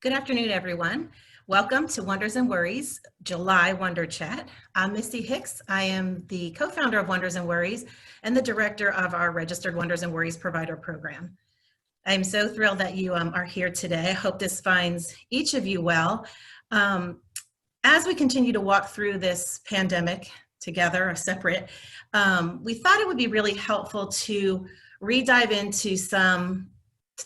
Good afternoon, everyone. Welcome to Wonders and Worries, July WonderChat. I'm Misty Hicks. I am the co-founder of Wonders and Worries and the director of our registered Wonders and Worries provider program. I'm so thrilled that you are here today. I hope this finds each of you well. As we continue to walk through this pandemic together or separate, we thought it would be really helpful to re-dive into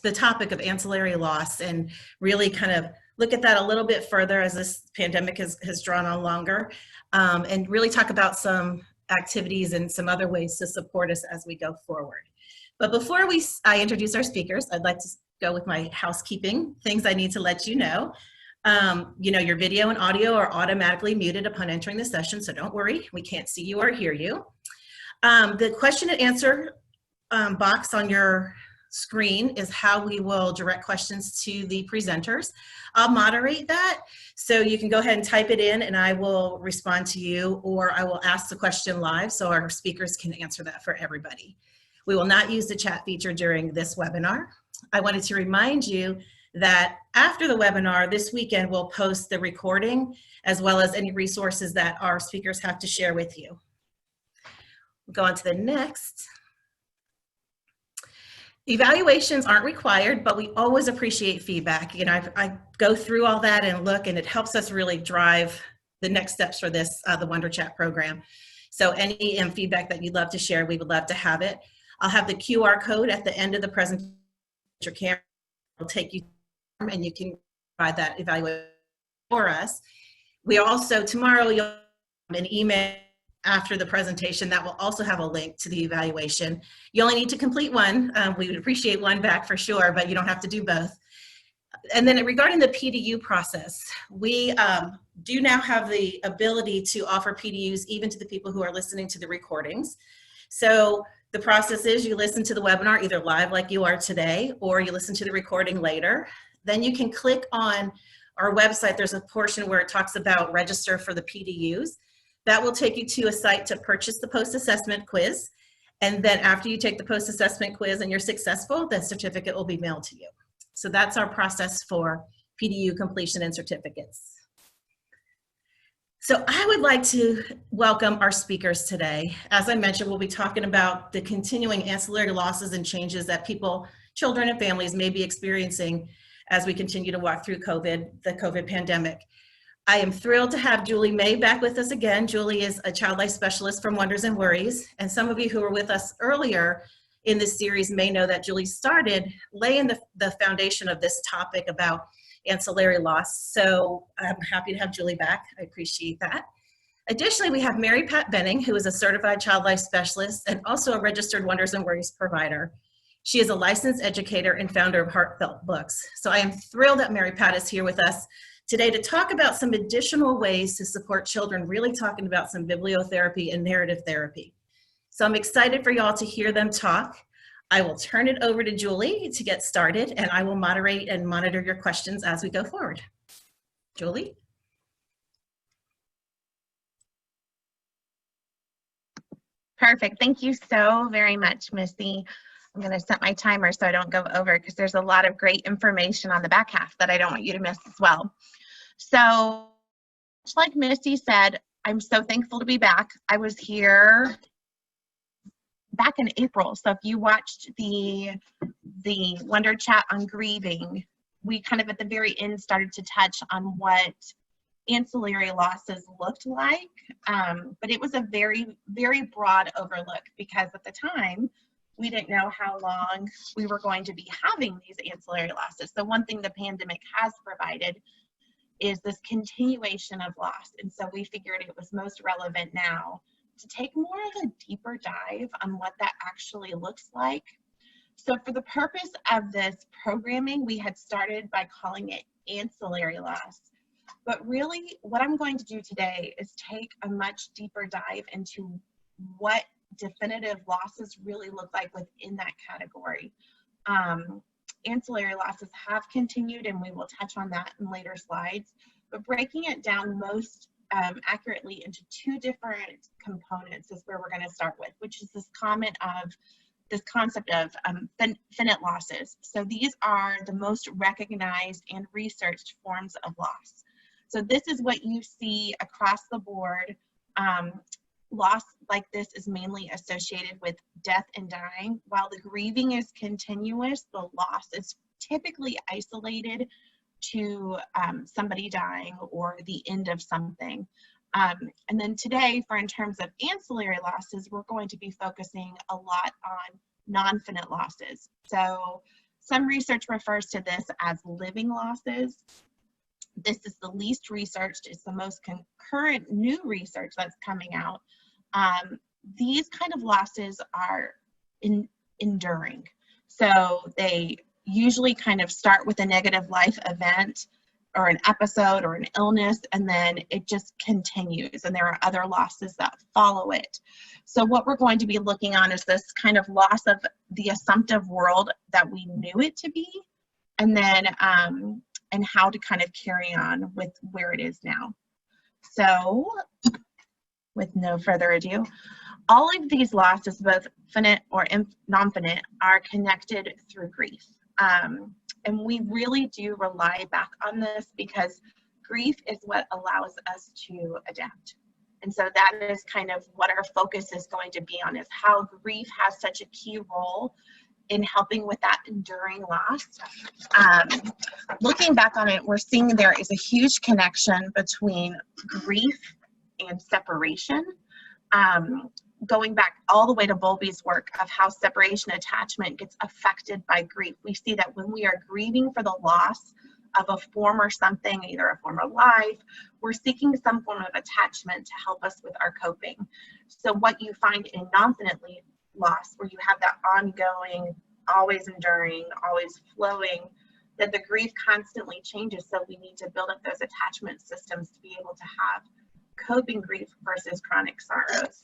the topic of ancillary loss and really kind of look at that a little bit further as this pandemic has drawn on longer, and really talk about some activities and some other ways to support us as we go forward. But before I introduce our speakers, I'd like to go with my housekeeping things I need to let you know. Your video and audio are automatically muted upon entering the session, so don't worry, we can't see you or hear you. The question and answer box on your screen is how we will direct questions to the presenters. I'll moderate that, so you can go ahead and type it in and I will respond to you, or I will ask the question live so our speakers can answer that for everybody. We will not use the chat feature during this webinar. I wanted to remind you that after the webinar this weekend, we'll post the recording as well as any resources that our speakers have to share with you. We'll go on to the next. Evaluations aren't required, but we always appreciate feedback. I go through all that and look, and it helps us really drive the next steps for this, the WonderChat program. So any feedback that you'd love to share, we would love to have it. I'll have the QR code at the end of the presentation. Your camera will take you, and you can provide that evaluation for us. We also, tomorrow, you'll have an email after the presentation that will also have a link to the evaluation. You only need to complete one. We would appreciate one back for sure, but you don't have to do both. And then regarding the PDU process, we do now have the ability to offer PDUs even to the people who are listening to the recordings. So the process is you listen to the webinar either live like you are today, or you listen to the recording later. Then you can click on our website. There's a portion where it talks about register for the PDUs. That will take you to a site to purchase the post-assessment quiz. And then after you take the post-assessment quiz and you're successful, the certificate will be mailed to you. So that's our process for PDU completion and certificates. So I would like to welcome our speakers today. As I mentioned, we'll be talking about the continuing ancillary losses and changes that people, children and families may be experiencing as we continue to walk through the COVID pandemic. I am thrilled to have Julie May back with us again. Julie is a child life specialist from Wonders and Worries, and some of you who were with us earlier in this series may know that Julie started laying the foundation of this topic about ancillary loss. So I'm happy to have Julie back. I appreciate that. Additionally, we have Mary Pat Benning, who is a certified child life specialist and also a registered Wonders and Worries provider. She is a licensed educator and founder of Heartfelt Books. So I am thrilled that Mary Pat is here with us today to talk about some additional ways to support children, really talking about some bibliotherapy and narrative therapy. So I'm excited for y'all to hear them talk. I will turn it over to Julie to get started, and I will moderate and monitor your questions as we go forward. Julie? Perfect. Thank you so very much, Missy. I'm going to set my timer so I don't go over because there's a lot of great information on the back half that I don't want you to miss as well. So, like Missy said, I'm so thankful to be back. I was here back in April. So if you watched the WonderChat on grieving, we kind of at the very end started to touch on what ancillary losses looked like. But it was a very, very broad overlook because at the time, we didn't know how long we were going to be having these ancillary losses. So one thing the pandemic has provided is this continuation of loss. And so we figured it was most relevant now to take more of a deeper dive on what that actually looks like. So for the purpose of this programming, we had started by calling it ancillary loss. But really what I'm going to do today is take a much deeper dive into what definitive losses really look like within that category. Ancillary losses have continued, and we will touch on that in later slides, but breaking it down most accurately into two different components is where we're going to start with, which is this comment of this concept of finite losses. So these are the most recognized and researched forms of loss. So this is what you see across the board. Loss like this is mainly associated with death and dying. While the grieving is continuous, the loss is typically isolated to somebody dying or the end of something. And then today, in terms of ancillary losses, we're going to be focusing a lot on non-finite losses. So some research refers to this as living losses. This is the least researched, it's the most current new research that's coming out. These kind of losses are enduring. So they usually kind of start with a negative life event or an episode or an illness, and then it just continues, and there are other losses that follow it. So what we're going to be looking on is this kind of loss of the assumptive world that we knew it to be, and then and how to kind of carry on with where it is now. So with no further ado, all of these losses, both finite or non-finite, are connected through grief. And we really do rely back on this because grief is what allows us to adapt. And so that is kind of what our focus is going to be on, is how grief has such a key role in helping with that enduring loss. Looking back on it, we're seeing there is a huge connection between grief and separation. Going back all the way to Bowlby's work of how separation attachment gets affected by grief. We see that when we are grieving for the loss of a former something, either a former life, we're seeking some form of attachment to help us with our coping. So what you find in non-finite loss, where you have that ongoing, always enduring, always flowing, that the grief constantly changes. So we need to build up those attachment systems to be able to have coping grief versus chronic sorrows.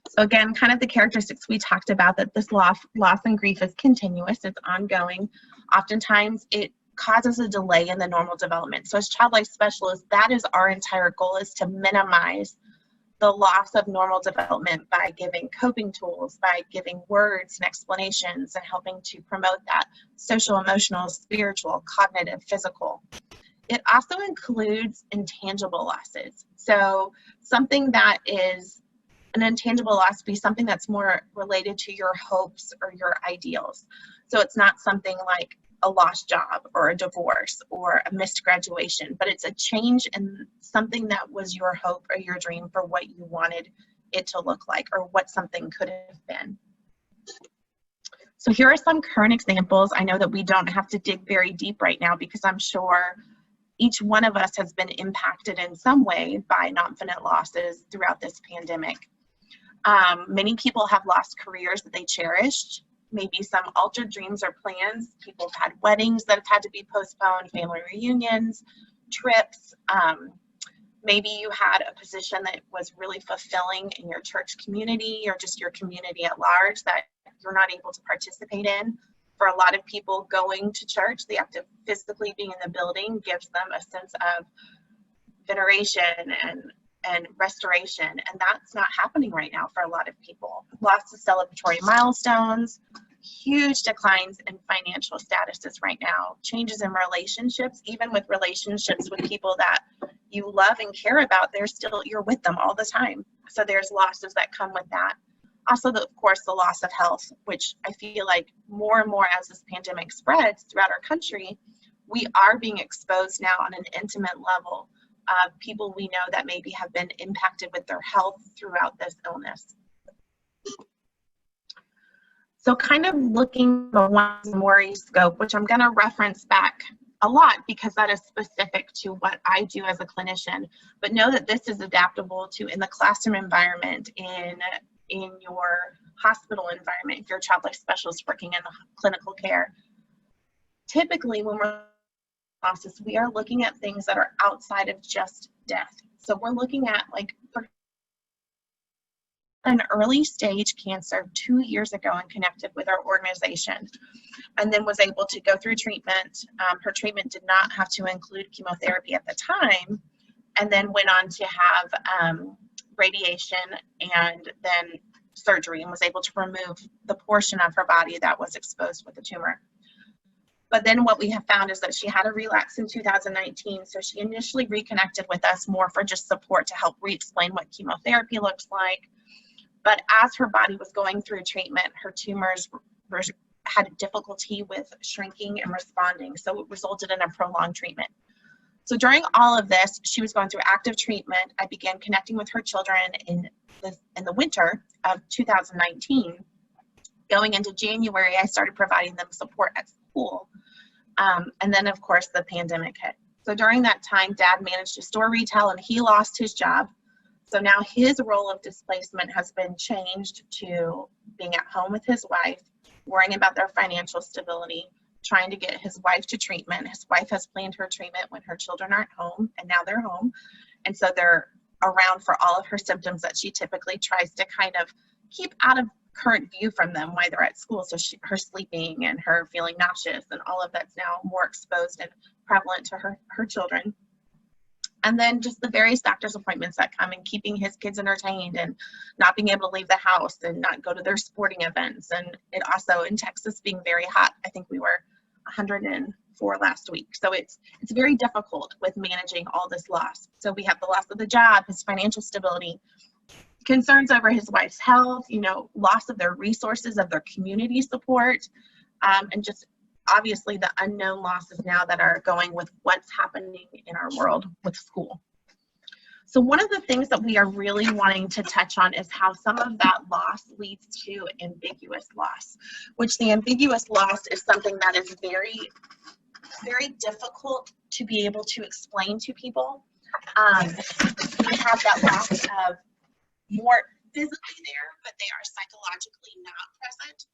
So again, kind of the characteristics we talked about, that this loss and grief is continuous, it's ongoing. Oftentimes it causes a delay in the normal development. So as child life specialists, that is our entire goal, is to minimize the loss of normal development by giving coping tools, by giving words and explanations, and helping to promote that social, emotional, spiritual, cognitive, physical. It also includes intangible losses. So something that is an intangible loss be something that's more related to your hopes or your ideals. So it's not something like a lost job or a divorce or a missed graduation, but it's a change in something that was your hope or your dream for what you wanted it to look like, or what something could have been. So here are some current examples. I know that we don't have to dig very deep right now because I'm sure each one of us has been impacted in some way by non-finite losses throughout this pandemic. Many people have lost careers that they cherished, maybe some altered dreams or plans. People have had weddings that have had to be postponed, family reunions, trips. Maybe you had a position that was really fulfilling in your church community or just your community at large that you're not able to participate in. For a lot of people, going to church, the act of physically being in the building gives them a sense of veneration and restoration, and that's not happening right now for a lot of people. Lots of celebratory milestones, huge declines in financial statuses right now, changes in relationships, even with relationships with people that you love and care about, you're with them all the time. So there's losses that come with that. Also, of course, the loss of health, which I feel like more and more as this pandemic spreads throughout our country, we are being exposed now on an intimate level of people we know that maybe have been impacted with their health throughout this illness. So kind of looking at the Wonders and Worries scope, which I'm going to reference back a lot because that is specific to what I do as a clinician, but know that this is adaptable to in the classroom environment, in your hospital environment, if you're a child life specialist working in the clinical care. Typically, when we're process, we are looking at things that are outside of just death. So we're looking at, like, for an early stage cancer 2 years ago and connected with our organization, and then was able to go through treatment. Her treatment did not have to include chemotherapy at the time, and then went on to have radiation, and then surgery and was able to remove the portion of her body that was exposed with the tumor. But then what we have found is that she had a relapse in 2019. So she initially reconnected with us more for just support to help re-explain what chemotherapy looks like. But as her body was going through treatment, her tumors had difficulty with shrinking and responding. So it resulted in a prolonged treatment. So during all of this, she was going through active treatment. I began connecting with her children in the winter of 2019. Going into January, I started providing them support at school. And then, of course, the pandemic hit. So during that time, Dad managed a store retail and he lost his job. So now his role of displacement has been changed to being at home with his wife, worrying about their financial stability, trying to get his wife to treatment. His wife has planned her treatment when her children aren't home, and now they're home. And so they're around for all of her symptoms that she typically tries to kind of keep out of current view from them while they're at school. So her sleeping and her feeling nauseous and all of that's now more exposed and prevalent to her children. And then just the various doctor's appointments that come and keeping his kids entertained and not being able to leave the house and not go to their sporting events. And it also, in Texas being very hot, I think we were 104 last week. So it's very difficult with managing all this loss. So we have the loss of the job, his financial stability, concerns over his wife's health, loss of their resources, of their community support, and just obviously the unknown losses now that are going with what's happening in our world with school. So one of the things that we are really wanting to touch on is how some of that loss leads to ambiguous loss, which the ambiguous loss is something that is very, very difficult to be able to explain to people. We have that loss of more physically there, but they are psychologically not present.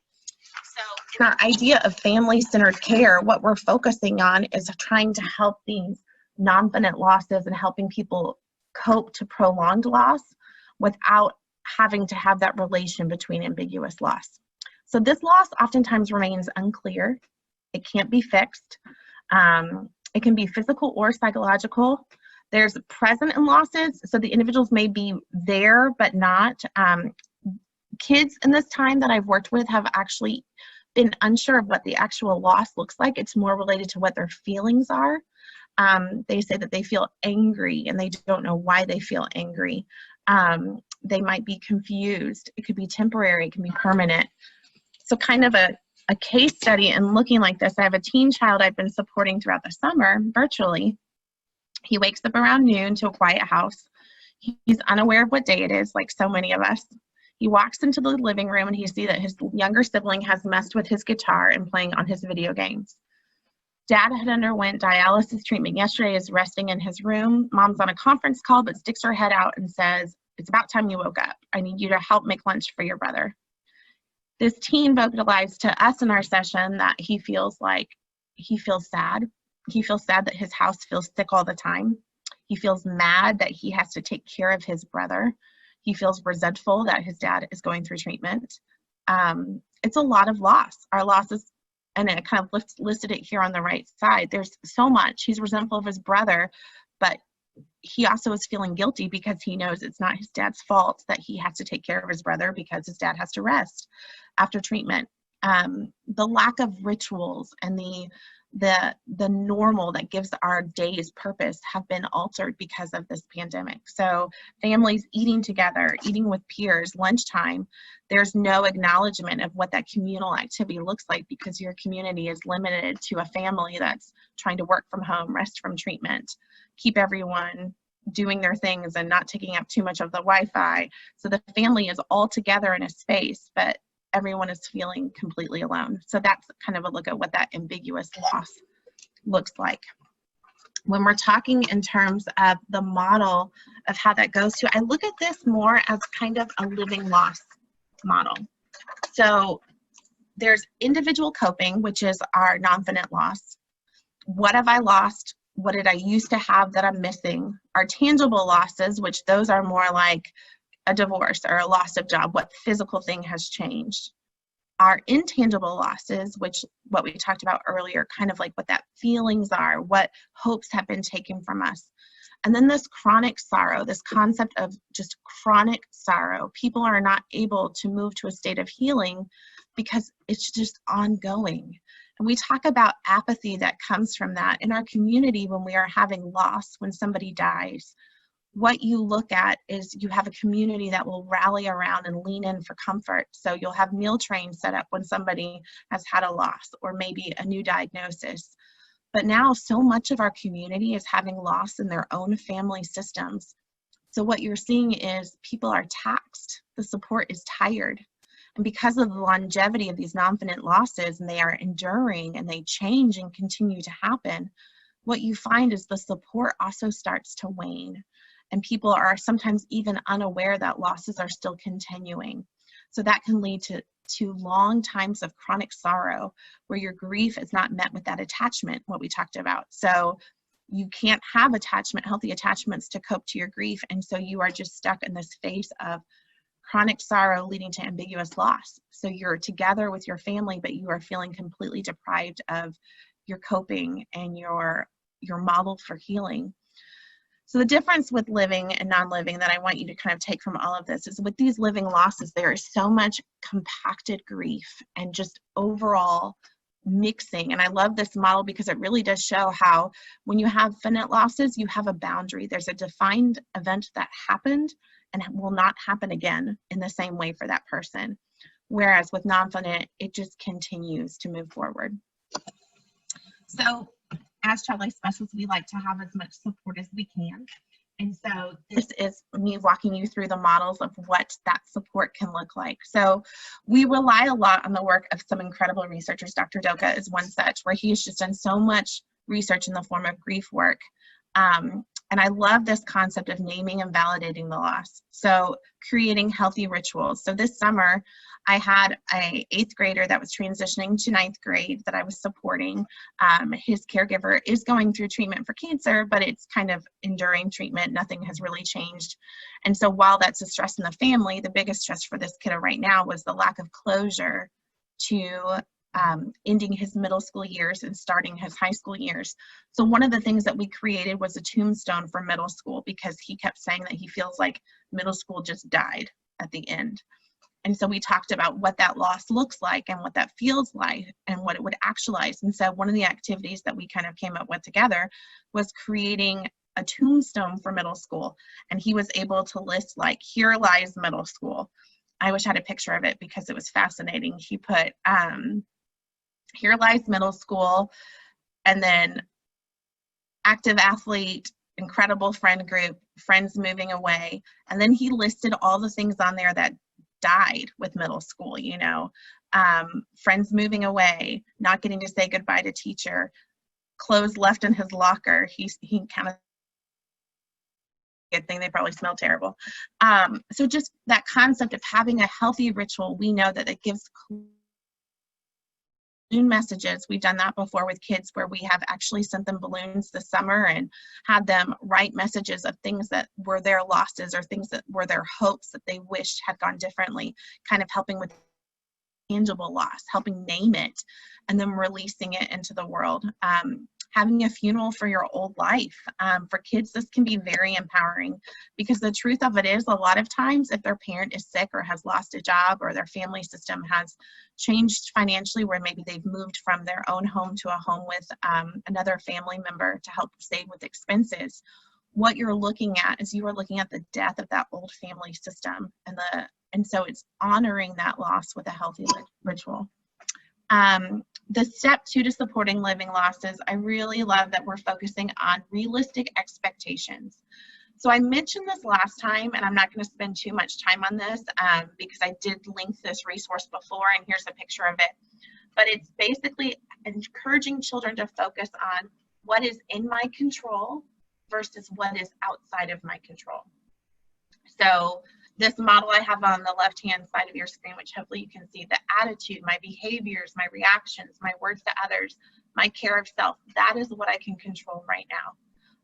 So in our idea of family-centered care, what we're focusing on is trying to help these nonfinite losses and helping people cope to prolonged loss without having to have that relation between ambiguous loss. So this loss oftentimes remains unclear. It can't be fixed. It can be physical or psychological. There's present in losses, so the individuals may be there but not. Kids in this time that I've worked with have actually been unsure of what the actual loss looks like. It's more related to what their feelings are. They say that they feel angry and they don't know why they feel angry. They might be confused. It could be temporary, it can be permanent. So kind of a case study and looking like this, I have a teen child I've been supporting throughout the summer virtually. He wakes up around noon to a quiet house. He's unaware of what day it is, like so many of us. He walks into the living room and he sees that his younger sibling has messed with his guitar and playing on his video games. Dad had underwent dialysis treatment yesterday, is resting in his room. Mom's on a conference call but sticks her head out and says, "It's about time you woke up. I need you to help make lunch for your brother." This teen vocalized to us in our session that he feels sad. He feels sad that his house feels sick all the time. He feels mad that he has to take care of his brother. He feels resentful that his dad is going through treatment. It's a lot of loss. Our losses, and it kind of listed it here on the right side. There's so much. He's resentful of his brother, but he also is feeling guilty because he knows it's not his dad's fault that he has to take care of his brother because his dad has to rest after treatment. The lack of rituals and the normal that gives our days purpose have been altered because of this pandemic. So families eating together, eating with peers, lunchtime, there's no acknowledgement of what that communal activity looks like because your community is limited to a family that's trying to work from home, rest from treatment, keep everyone doing their things and not taking up too much of the Wi-Fi. So the family is all together in a space, but everyone is feeling completely alone. So that's kind of a look at what that ambiguous loss looks like. When we're talking in terms of the model of how that goes to, I look at this more as kind of a living loss model. So there's individual coping, which is our nonfinite loss. What have I lost? What did I used to have that I'm missing? Our tangible losses, which those are more like a divorce or a loss of job, what physical thing has changed? our intangible losses, which what we talked about earlier, kind of like what that feelings are, what hopes have been taken from us. And then this chronic sorrow, this concept of just chronic sorrow. People are not able to move to a state of healing because it's just ongoing. And we talk about apathy that comes from that in our community when we are having loss, when somebody dies. What you look at is you have a community that will rally around and lean in for comfort. So you'll have meal trains set up when somebody has had a loss or maybe a new diagnosis. But now so much of our community is having loss in their own family systems. So what you're seeing is people are taxed. The support is tired. And because of the longevity of these nonfinite losses, and they are enduring and they change and continue to happen, what you find is the support also starts to wane. And people are sometimes even unaware that losses are still continuing. So that can lead to long times of chronic sorrow where your grief is not met with that attachment, what we talked about. So you can't have healthy attachments to cope to your grief. And so you are just stuck in this phase of chronic sorrow leading to ambiguous loss. So you're together with your family, but you are feeling completely deprived of your coping and your model for healing. So the difference with living and non-living that I want you to kind of take from all of this is with these living losses, there is so much compacted grief and just overall mixing. And I love this model because it really does show how when you have finite losses, you have a boundary. There's a defined event that happened and will not happen again in the same way for that person. Whereas with non-finite, it just continues to move forward. So as child life specialists, we like to have as much support as we can. And so this is me walking you through the models of what that support can look like. So we rely a lot on the work of some incredible researchers. Dr. Doka is one such, where he's just done so much research in the form of grief work. And I love this concept of naming and validating the loss. So creating healthy rituals. So this summer, I had an 8th grader that was transitioning to 9th grade that I was supporting. His caregiver is going through treatment for cancer, but it's kind of enduring treatment. Nothing has really changed. And so while that's a stress in the family, the biggest stress for this kiddo right now was the lack of closure to ending his middle school years and starting his high school years. So one of the things that we created was a tombstone for middle school because he kept saying that he feels like middle school just died at the end. And so we talked about what that loss looks like and what that feels like and what it would actualize. And so one of the activities that we kind of came up with together was creating a tombstone for middle school. And he was able to list like, here lies middle school. I wish I had a picture of it because it was fascinating. He put, here lies middle school, and then active athlete, incredible friend group, friends moving away. And then he listed all the things on there that died with middle school, you know, friends moving away, not getting to say goodbye to teacher, clothes left in his locker. He kind of, good thing they probably smell terrible. So just that concept of having a healthy ritual, we know that it gives balloon messages. We've done that before with kids where we have actually sent them balloons this summer and had them write messages of things that were their losses or things that were their hopes that they wished had gone differently, kind of helping with tangible loss, helping name it, and then releasing it into the world. Having a funeral for your old life. For kids, this can be very empowering because the truth of it is a lot of times if their parent is sick or has lost a job or their family system has changed financially where maybe they've moved from their own home to a home with another family member to help save with expenses, what you're looking at is you are looking at the death of that old family system, and so it's honoring that loss with a healthy ritual. The step 2 to supporting living losses, I really love that we're focusing on realistic expectations. So I mentioned this last time, and I'm not going to spend too much time on this because I did link this resource before, and here's a picture of it. But it's basically encouraging children to focus on what is in my control versus what is outside of my control. So this model I have on the left-hand side of your screen, which hopefully you can see, the attitude, my behaviors, my reactions, my words to others, my care of self, that is what I can control right now.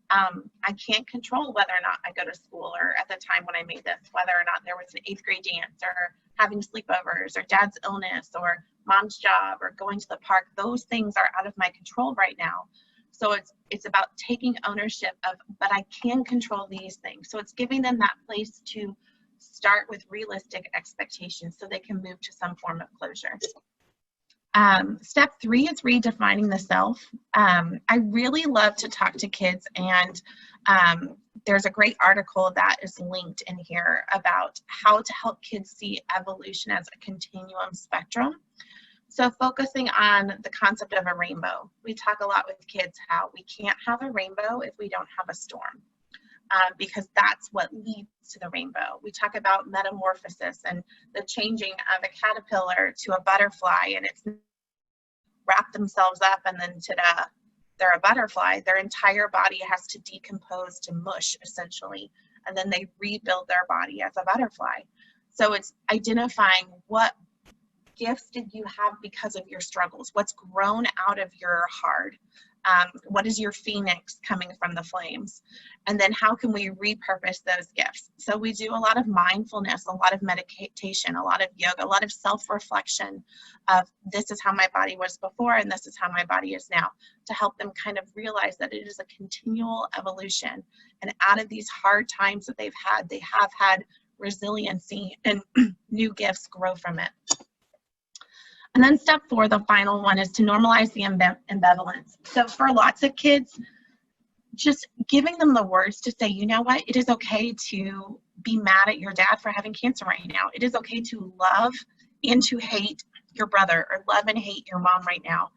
I can't control whether or not I go to school, or at the time when I made this, whether or not there was an 8th grade dance or having sleepovers or dad's illness or mom's job or going to the park. Those things are out of my control right now. So it's about taking ownership of, but I can control these things. So it's giving them that place to start with realistic expectations so they can move to some form of closure. Step 3 is redefining the self. I really love to talk to kids, and there's a great article that is linked in here about how to help kids see evolution as a continuum spectrum. So focusing on the concept of a rainbow. We talk a lot with kids how we can't have a rainbow if we don't have a storm, because that's what leads to the rainbow. We talk about metamorphosis and the changing of a caterpillar to a butterfly, and it's wrap themselves up and then ta-da, they're a butterfly. Their entire body has to decompose to mush, essentially, and then they rebuild their body as a butterfly. So it's identifying what gifts did you have because of your struggles, what's grown out of your hard, what is your phoenix coming from the flames, and then how can we repurpose those gifts. So we do a lot of mindfulness, a lot of meditation, a lot of yoga, a lot of self-reflection of this is how my body was before and this is how my body is now, to help them kind of realize that it is a continual evolution, and out of these hard times that they have had resiliency, and new gifts grow from it. And then step 4, the final one, is to normalize the ambivalence. So for lots of kids, just giving them the words to say, you know what, it is okay to be mad at your dad for having cancer right now. It is okay to love and to hate your brother, or love and hate your mom right now.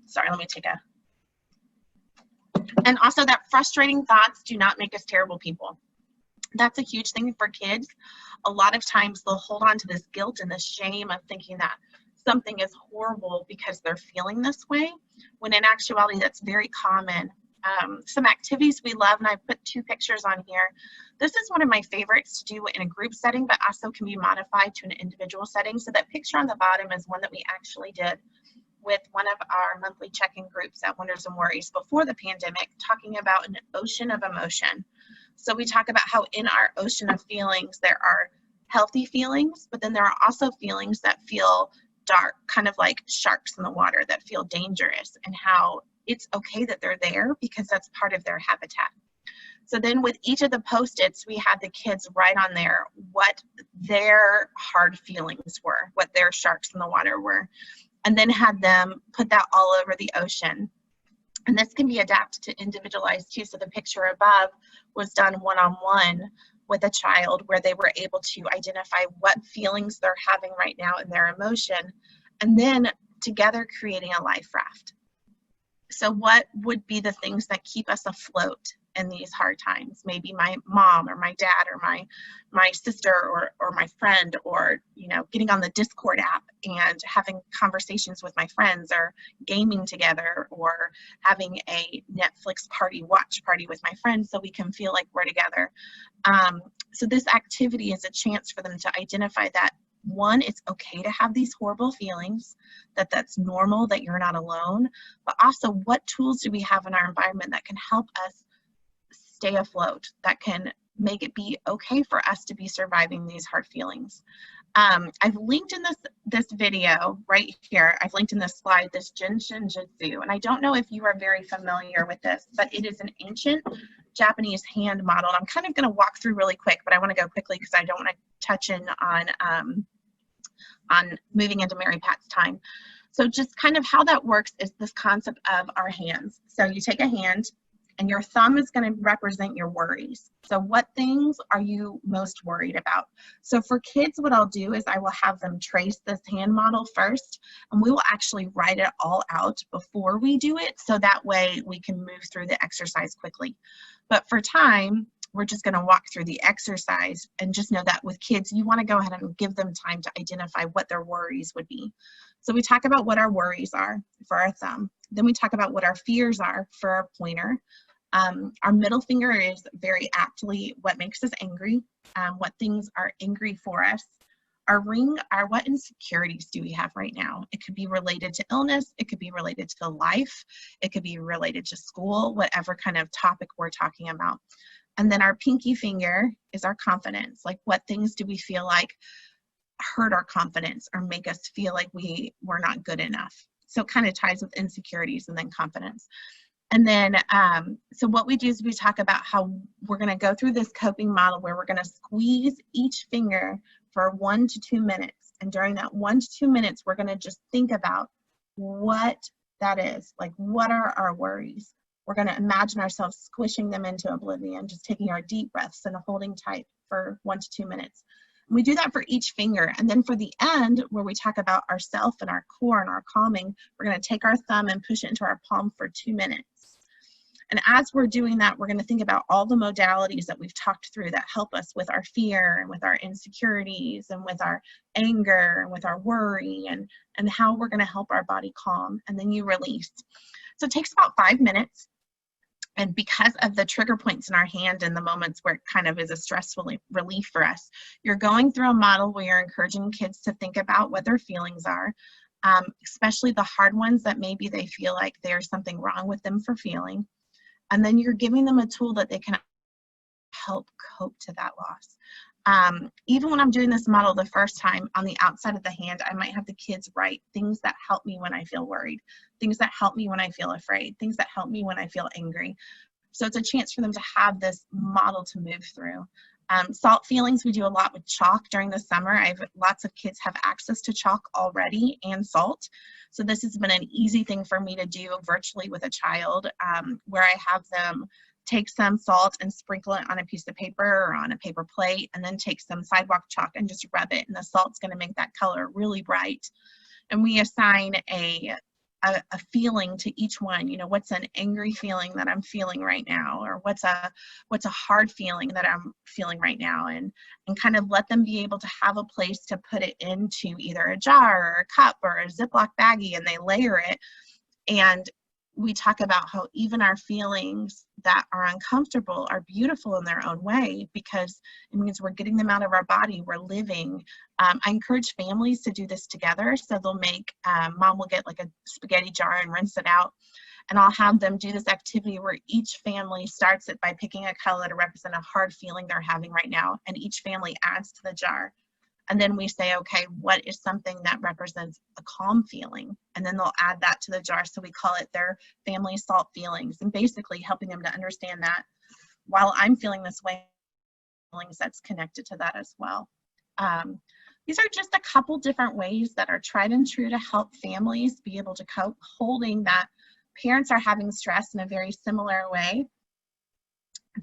Sorry, let me take a. And also that frustrating thoughts do not make us terrible people. That's a huge thing for kids. A lot of times they'll hold on to this guilt and this shame of thinking that something is horrible because they're feeling this way, when in actuality that's very common. Some activities we love, and I put 2 pictures on here. This is one of my favorites to do in a group setting, but also can be modified to an individual setting. So that picture on the bottom is one that we actually did with one of our monthly check-in groups at Wonders and Worries before the pandemic, talking about an ocean of emotion. So we talk about how in our ocean of feelings, there are healthy feelings, but then there are also feelings that feel dark, kind of like sharks in the water that feel dangerous, and how it's okay that they're there because that's part of their habitat. So then with each of the Post-its, we had the kids write on there what their hard feelings were, what their sharks in the water were, and then had them put that all over the ocean. And this can be adapted to individualized too. So the picture above was done one-on-one with a child, where they were able to identify what feelings they're having right now in their emotion, and then together creating a life raft. So what would be the things that keep us afloat in these hard times? Maybe my mom or my dad or my sister or my friend, or getting on the Discord app and having conversations with my friends, or gaming together, or having a Netflix watch party with my friends so we can feel like we're together. So this activity is a chance for them to identify that, one, it's okay to have these horrible feelings, that's normal, that you're not alone, but also what tools do we have in our environment that can help us stay afloat, that can make it be okay for us to be surviving these hard feelings. I've linked in this video right here, I've linked in this slide, this Jinshin Jitsu, and I don't know if you are very familiar with this, but it is an ancient Japanese hand model. And I'm kind of going to walk through really quick, but I want to go quickly because I don't want to touch in on moving into Mary Pat's time. So just kind of how that works is this concept of our hands. So you take a hand, and your thumb is going to represent your worries. So what things are you most worried about? So for kids, what I'll do is I will have them trace this hand model first, and we will actually write it all out before we do it, so that way we can move through the exercise quickly. But for time, we're just going to walk through the exercise, and just know that with kids, you want to go ahead and give them time to identify what their worries would be. So we talk about what our worries are for our thumb. Then we talk about what our fears are for our pointer. Our middle finger is very aptly what makes us angry, what things are angry for us. Our ring are what insecurities do we have right now. It could be related to illness, it could be related to life, it could be related to school, whatever kind of topic we're talking about. And then our pinky finger is our confidence, like what things do we feel like hurt our confidence or make us feel like we're not good enough. So it kind of ties with insecurities and then confidence. And then, so what we do is we talk about how we're going to go through this coping model where we're going to squeeze each finger for 1 to 2 minutes. And during that 1 to 2 minutes, we're going to just think about what that is. Like, what are our worries? We're going to imagine ourselves squishing them into oblivion, just taking our deep breaths and holding tight for 1 to 2 minutes. And we do that for each finger. And then for the end, where we talk about ourself and our core and our calming, we're going to take our thumb and push it into our palm for 2 minutes. And as we're doing that, we're going to think about all the modalities that we've talked through that help us with our fear and with our insecurities and with our anger and with our worry, and how we're going to help our body calm. And then you release. So it takes about 5 minutes. And because of the trigger points in our hand and the moments where it kind of is a stressful relief for us, you're going through a model where you're encouraging kids to think about what their feelings are, especially the hard ones that maybe they feel like there's something wrong with them for feeling. And then you're giving them a tool that they can help cope to that loss. Even when I'm doing this model the first time, on the outside of the hand, I might have the kids write things that help me when I feel worried, things that help me when I feel afraid, things that help me when I feel angry. So it's a chance for them to have this model to move through. Salt feelings, we do a lot with chalk during the summer. Lots of kids have access to chalk already and salt. So this has been an easy thing for me to do virtually with a child, where I have them take some salt and sprinkle it on a piece of paper or on a paper plate, and then take some sidewalk chalk and just rub it. And the salt's going to make that color really bright. And we assign a feeling to each one. You know, what's an angry feeling that I'm feeling right now, or what's a hard feeling that I'm feeling right now, and kind of let them be able to have a place to put it into either a jar or a cup or a Ziploc baggie, and they layer it. And we talk about how even our feelings that are uncomfortable are beautiful in their own way, because it means we're getting them out of our body, we're living. I encourage families to do this together. So they'll make, mom will get like a spaghetti jar and rinse it out. And I'll have them do this activity where each family starts it by picking a color to represent a hard feeling they're having right now. And each family adds to the jar. And then we say, okay, what is something that represents a calm feeling? And then they'll add that to the jar. So we call it their family salt feelings, and basically helping them to understand that while I'm feeling this way, feelings that's connected to that as well. These are just a couple different ways that are tried and true to help families be able to cope, holding that parents are having stress in a very similar way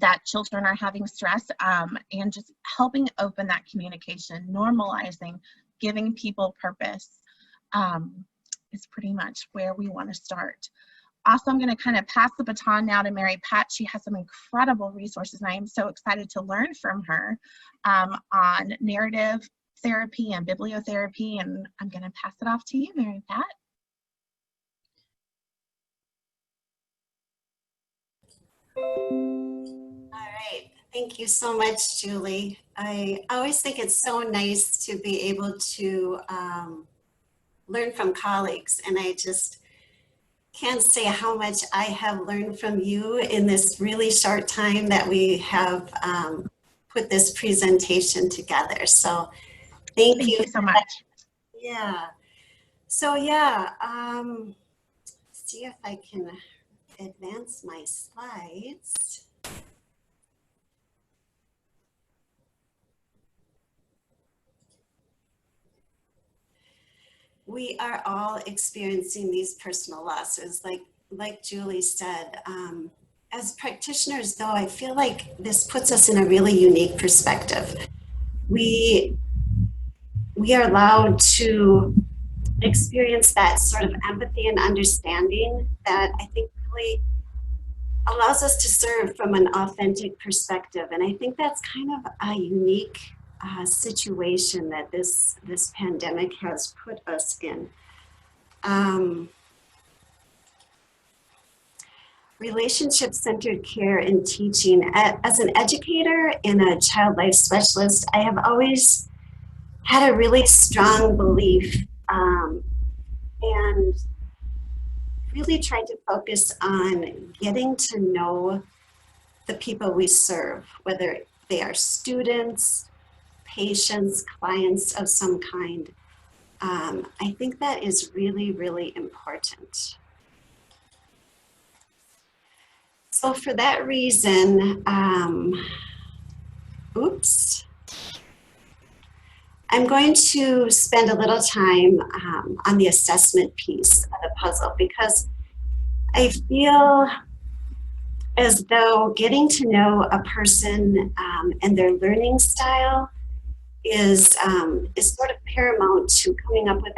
that children are having stress, and just helping open that communication, normalizing, giving people purpose, is pretty much where we want to start. Also, I'm going to kind of pass the baton now to Mary Pat. She has some incredible resources, and I am so excited to learn from her on narrative therapy and bibliotherapy, and I'm going to pass it off to you, Mary Pat. All right, thank you so much, Julie. I always think it's so nice to be able to learn from colleagues, and I just can't say how much I have learned from you in this really short time that we have put this presentation together. So thank you so much. Yeah. So yeah, see if I can advance my slides. We are all experiencing these personal losses, like Julie said. As practitioners, though, I feel like this puts us in a really unique perspective. We are allowed to experience that sort of empathy and understanding that I think really allows us to serve from an authentic perspective. And I think that's kind of a unique situation that this pandemic has put us in. Relationship-centered care and teaching. As an educator and a child life specialist, I have always had a really strong belief and really tried to focus on getting to know the people we serve, whether they are students, patients, clients of some kind. I think that is really, really important. So for that reason, I'm going to spend a little time on the assessment piece of the puzzle, because I feel as though getting to know a person and their learning style is sort of paramount to coming up with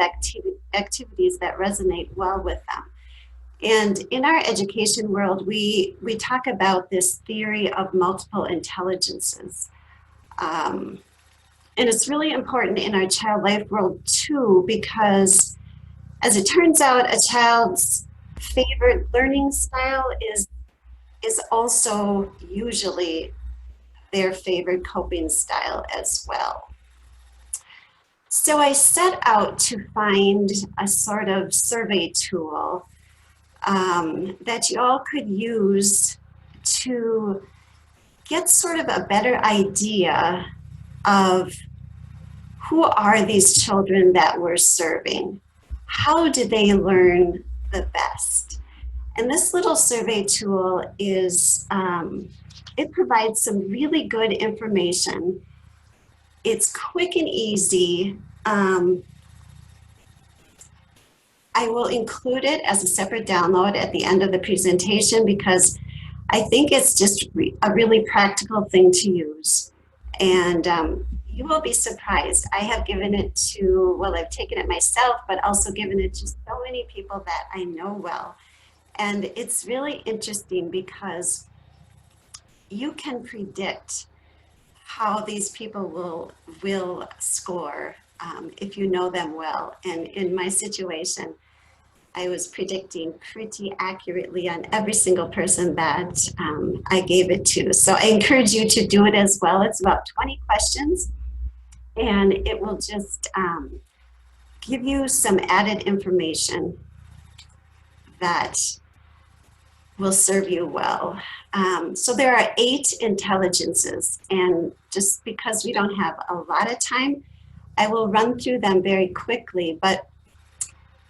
activities that resonate well with them. And in our education world, we talk about this theory of multiple intelligences. And it's really important in our child life world too, because as it turns out, a child's favorite learning style is also usually their favorite coping style as well. So I set out to find a sort of survey tool that you all could use to get sort of a better idea of who are these children that we're serving? How do they learn the best? And this little survey tool is, it provides some really good information. It's quick and easy. I will include it as a separate download at the end of the presentation, because I think it's just a really practical thing to use. And you will be surprised. I have given it to, well, I've taken it myself, but also given it to so many people that I know well. And it's really interesting because you can predict how these people will score if you know them well. And in my situation, I was predicting pretty accurately on every single person that I gave it to. So I encourage you to do it as well. It's about 20 questions, and it will just give you some added information that will serve you well. So there are 8 intelligences, and just because we don't have a lot of time, I will run through them very quickly. But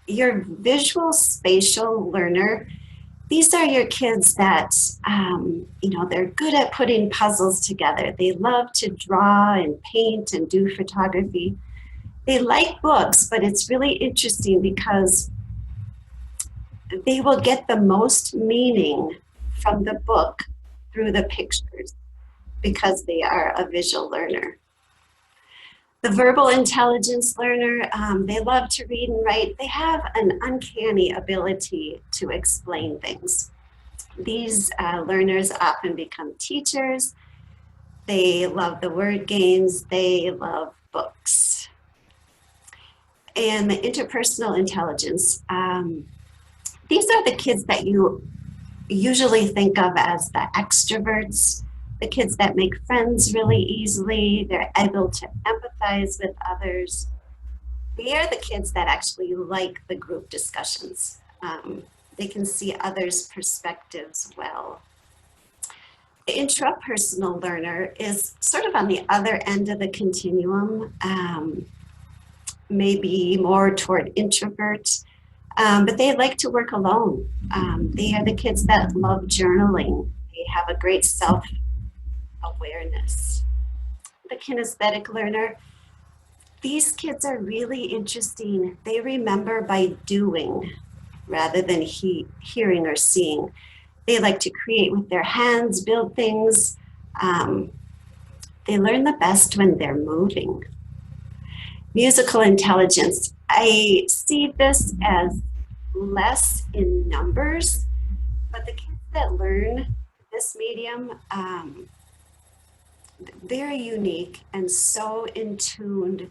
your visual spatial learner, these are your kids that, they're good at putting puzzles together. They love to draw and paint and do photography. They like books, but it's really interesting because they will get the most meaning from the book through the pictures because they are a visual learner. The verbal intelligence learner, they love to read and write. They have an uncanny ability to explain things. These learners often become teachers. They love the word games. They love books. And the interpersonal intelligence, these are the kids that you usually think of as the extroverts, the kids that make friends really easily. They're able to empathize with others. They are the kids that actually like the group discussions. They can see others' perspectives well. The intrapersonal learner is sort of on the other end of the continuum, maybe more toward introvert, but they like to work alone. They are the kids that love journaling. They have a great self-awareness. The kinesthetic learner, these kids are really interesting. They remember by doing rather than hearing or seeing. They like to create with their hands, build things. They learn the best when they're moving. Musical intelligence, I see this as less in numbers, but the kids that learn this medium, very unique and so in tune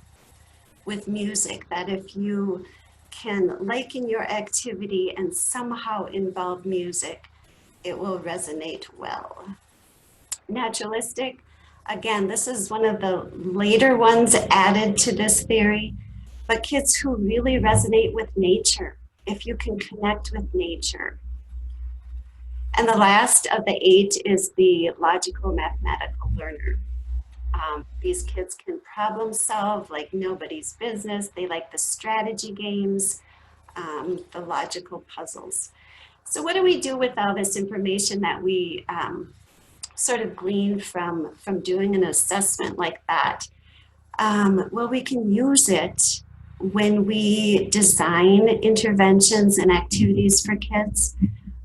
with music that if you can liken your activity and somehow involve music, it will resonate well. Naturalistic, again, this is one of the later ones added to this theory, but kids who really resonate with nature, if you can connect with nature. And the last of the 8 is the logical mathematical learner. These kids can problem solve like nobody's business. They like the strategy games, the logical puzzles. So what do we do with all this information that we sort of glean from doing an assessment like that? Well, we can use it when we design interventions and activities for kids,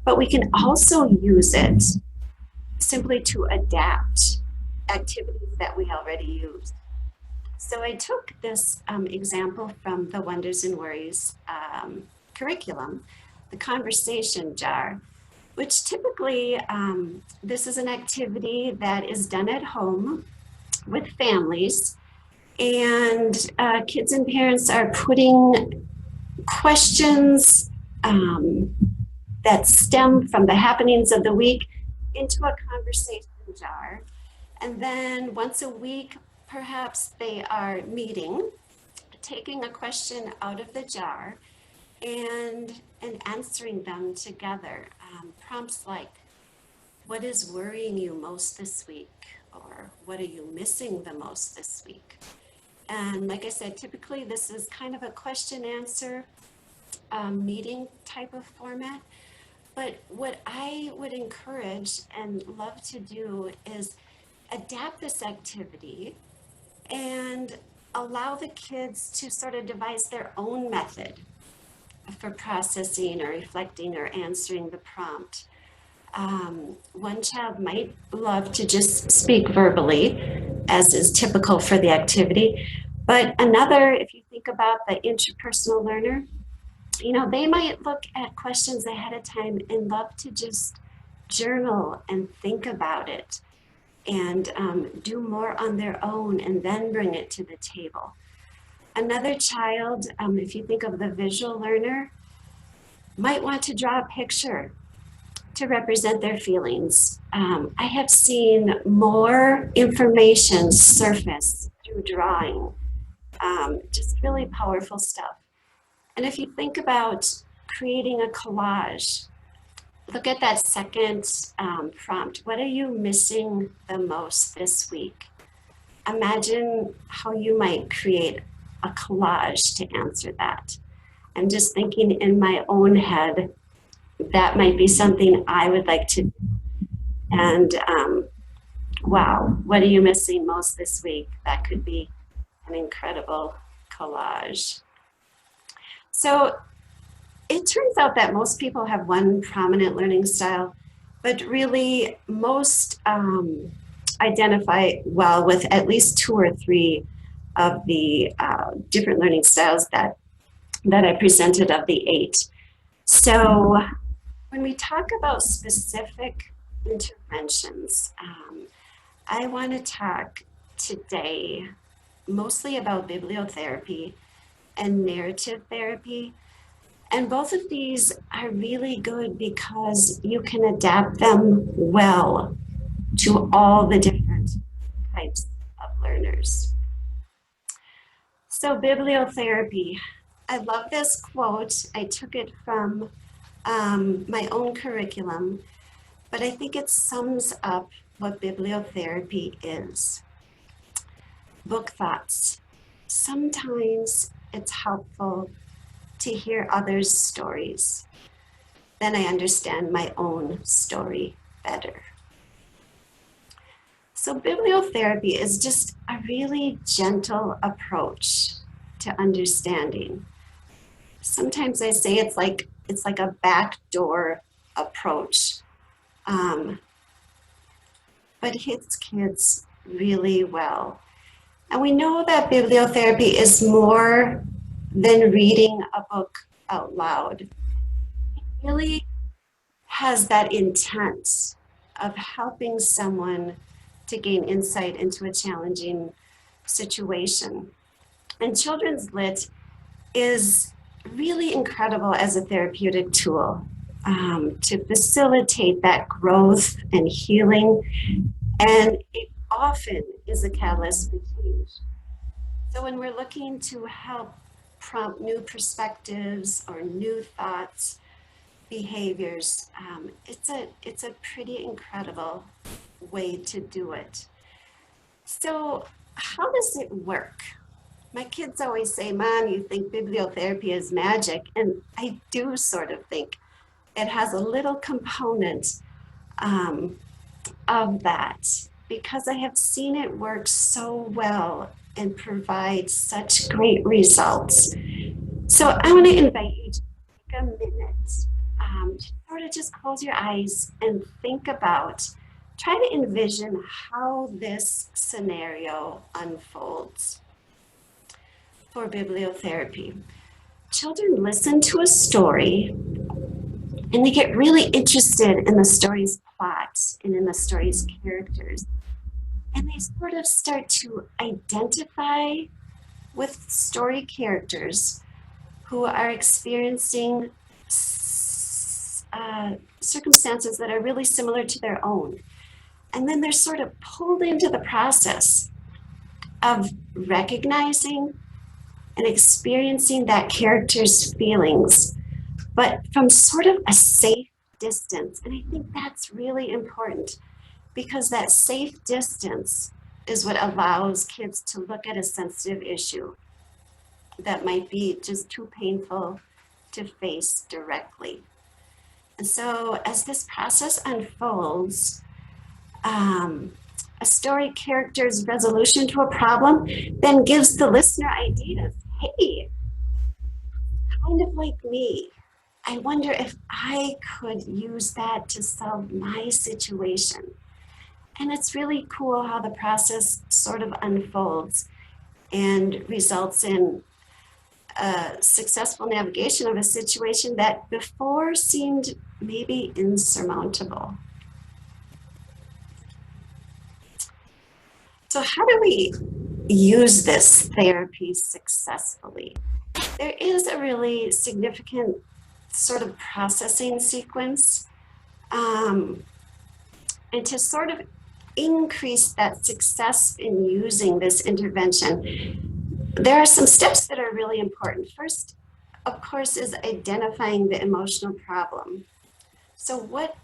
but we can also use it simply to adapt activities that we already use. So I took this example from the Wonders and Worries curriculum, the conversation jar, which typically this is an activity that is done at home with families, and kids and parents are putting questions that stem from the happenings of the week into a conversation jar. And then once a week, perhaps they are meeting, taking a question out of the jar and answering them together. Prompts like, what is worrying you most this week? Or what are you missing the most this week? And like I said, typically this is kind of a question answer meeting type of format. But what I would encourage and love to do is adapt this activity and allow the kids to sort of devise their own method for processing or reflecting or answering the prompt. One child might love to just speak verbally, as is typical for the activity, but another, if you think about the interpersonal learner, you know, they might look at questions ahead of time and love to just journal and think about it and do more on their own and then bring it to the table. Another child, if you think of the visual learner, might want to draw a picture to represent their feelings. I have seen more information surface through drawing, just really powerful stuff. And if you think about creating a collage, look at that second prompt. What are you missing the most this week? Imagine how you might create a collage to answer that. I'm just thinking in my own head, that might be something I would like to do. And wow, what are you missing most this week? That could be an incredible collage. So it turns out that most people have one prominent learning style, but really most identify well with at least 2 or 3 of the different learning styles that I presented of the 8. So when we talk about specific interventions, I want to talk today mostly about bibliotherapy and narrative therapy. And both of these are really good because you can adapt them well to all the different types of learners. So bibliotherapy, I love this quote. I took it from my own curriculum, but I think it sums up what bibliotherapy is. Book thoughts. Sometimes it's helpful to hear others' stories. Then I understand my own story better. So bibliotherapy is just a really gentle approach to understanding. Sometimes I say it's like a backdoor approach, but it hits kids really well. And we know that bibliotherapy is more than reading a book out loud. It really has that intent of helping someone to gain insight into a challenging situation. And children's lit is really incredible as a therapeutic tool to facilitate that growth and healing. And it often is a catalyst for change. So when we're looking to help prompt new perspectives or new thoughts, behaviors, it's a pretty incredible way to do it. So how does it work? My kids always say, Mom, you think bibliotherapy is magic. And I do sort of think it has a little component um, of that because I have seen it work so well and provide such great results. So I want to invite you to take a minute to sort of just close your eyes and think about, try to envision how this scenario unfolds for bibliotherapy. Children listen to a story and they get really interested in the story's plot and in the story's characters. And they sort of start to identify with story characters who are experiencing circumstances that are really similar to their own. And then they're sort of pulled into the process of recognizing and experiencing that character's feelings, but from sort of a safe distance. And I think that's really important because that safe distance is what allows kids to look at a sensitive issue that might be just too painful to face directly. And so as this process unfolds, a story character's resolution to a problem then gives the listener ideas. Hey, kind of like me. I wonder if I could use that to solve my situation. And it's really cool how the process sort of unfolds and results in a successful navigation of a situation that before seemed maybe insurmountable. So how do we use this therapy successfully? There is a really significant sort of processing sequence. And to sort of increase that success in using this intervention, there are some steps that are really important. First, of course, is identifying the emotional problem. So what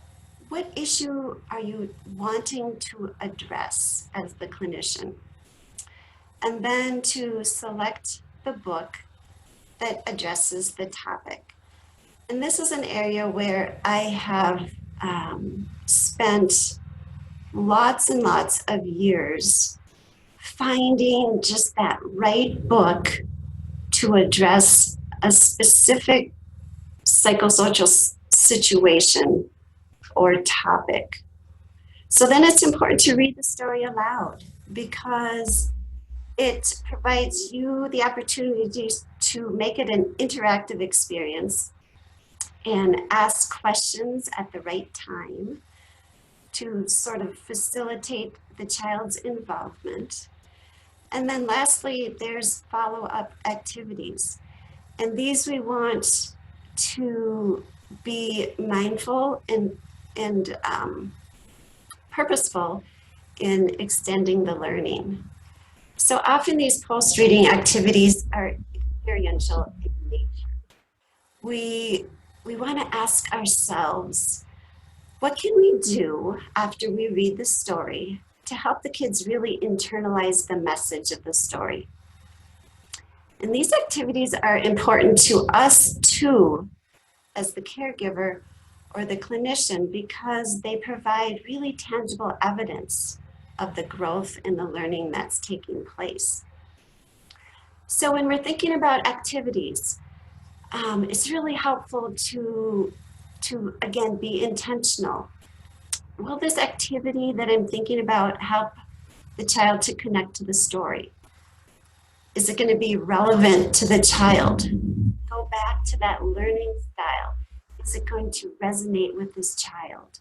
issue are you wanting to address as the clinician? And then to select the book that addresses the topic. And this is an area where I have spent lots and lots of years finding just that right book to address a specific psychosocial situation or topic. So then it's important to read the story aloud because it provides you the opportunity to make it an interactive experience and ask questions at the right time to sort of facilitate the child's involvement. And then lastly, there's follow-up activities. And these we want to be mindful and purposeful in extending the learning. So often these post-reading activities are experiential in nature. We want to ask ourselves, what can we do after we read the story to help the kids really internalize the message of the story? And these activities are important to us too, as the caregiver or the clinician, because they provide really tangible evidence of the growth and the learning that's taking place. So when we're thinking about activities, it's really helpful to again be intentional. Will this activity that I'm thinking about help the child to connect to the story? Is it going to be relevant to the child? Go back to that learning style. Is it going to resonate with this child?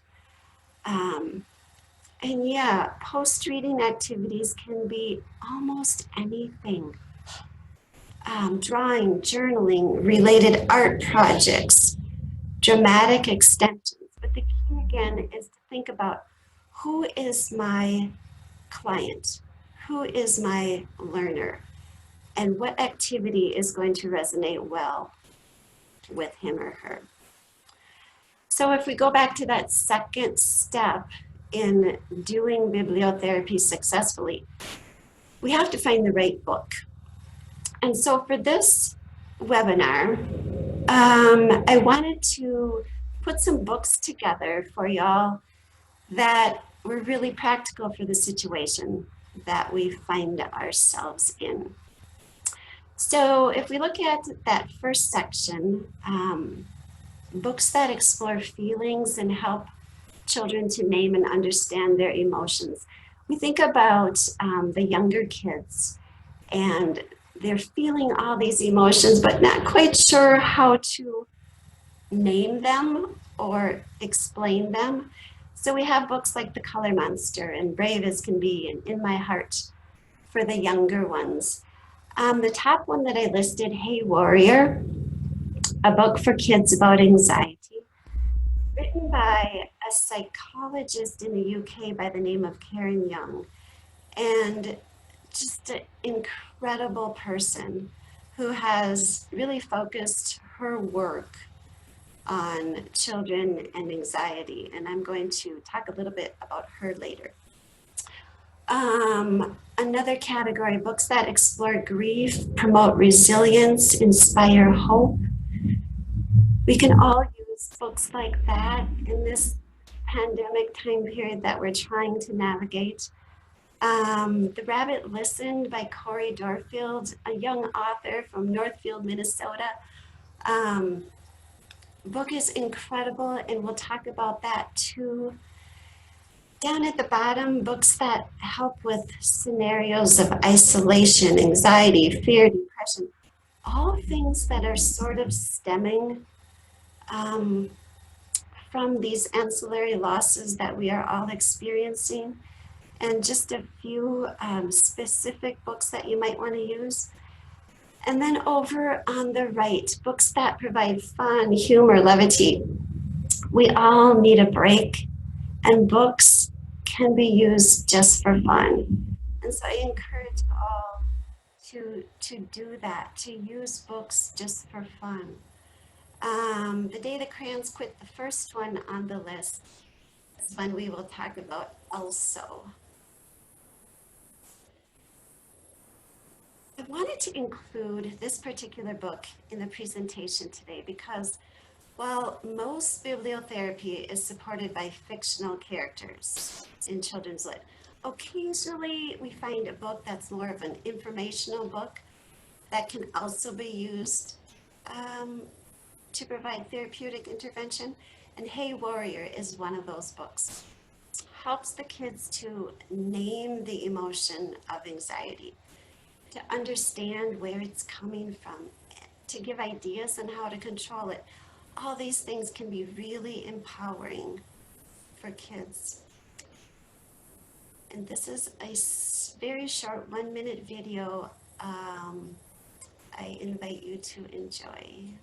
And yeah, post-reading activities can be almost anything. Drawing, journaling, related art projects, dramatic extensions. But the key again is to think about, who is my client? Who is my learner? And what activity is going to resonate well with him or her? So if we go back to that second step in doing bibliotherapy successfully, we have to find the right book. And so for this webinar, I wanted to put some books together for y'all that were really practical for the situation that we find ourselves in. So if we look at that first section, books that explore feelings and help children to name and understand their emotions. We think about the younger kids, and they're feeling all these emotions, but not quite sure how to name them or explain them. So we have books like The Color Monster and Brave as Can Be and In My Heart for the younger ones. The top one that I listed, Hey Warrior, a book for kids about anxiety, written by a psychologist in the UK by the name of Karen Young, and just an incredible person who has really focused her work on children and anxiety. And I'm going to talk a little bit about her later. Another category, books that explore grief, promote resilience, inspire hope. We can all use books like that in this pandemic time period that we're trying to navigate. The Rabbit Listened by Corey Dorfield, a young author from Northfield, Minnesota. Book is incredible, and we'll talk about that too. Down at the bottom, books that help with scenarios of isolation, anxiety, fear, depression, all things that are sort of stemming from these ancillary losses that we are all experiencing, and just a few specific books that you might want to use. And then over on the right, books that provide fun, humor, levity. We all need a break, and books can be used just for fun. And so I encourage all to do that, to use books just for fun. The Day the Crayons Quit, the first one on the list, is one we will talk about also. I wanted to include this particular book in the presentation today because while most bibliotherapy is supported by fictional characters in children's lit, occasionally we find a book that's more of an informational book that can also be used to provide therapeutic intervention. And Hey Warrior is one of those books. Helps the kids to name the emotion of anxiety, to understand where it's coming from, to give ideas on how to control it. All these things can be really empowering for kids. And this is a very short 1-minute video. I invite you to enjoy.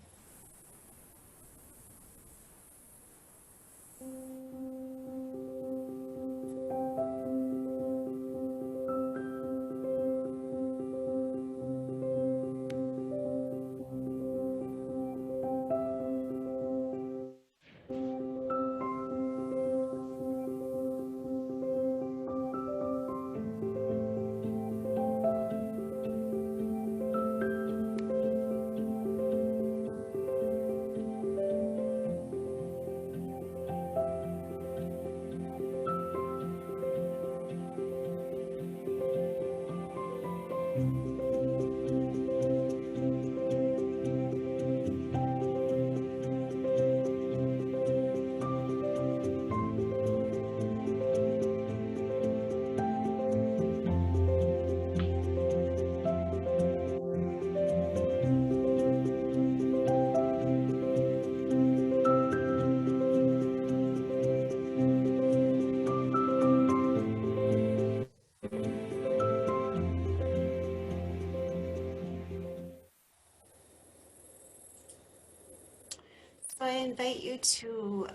So I invite you to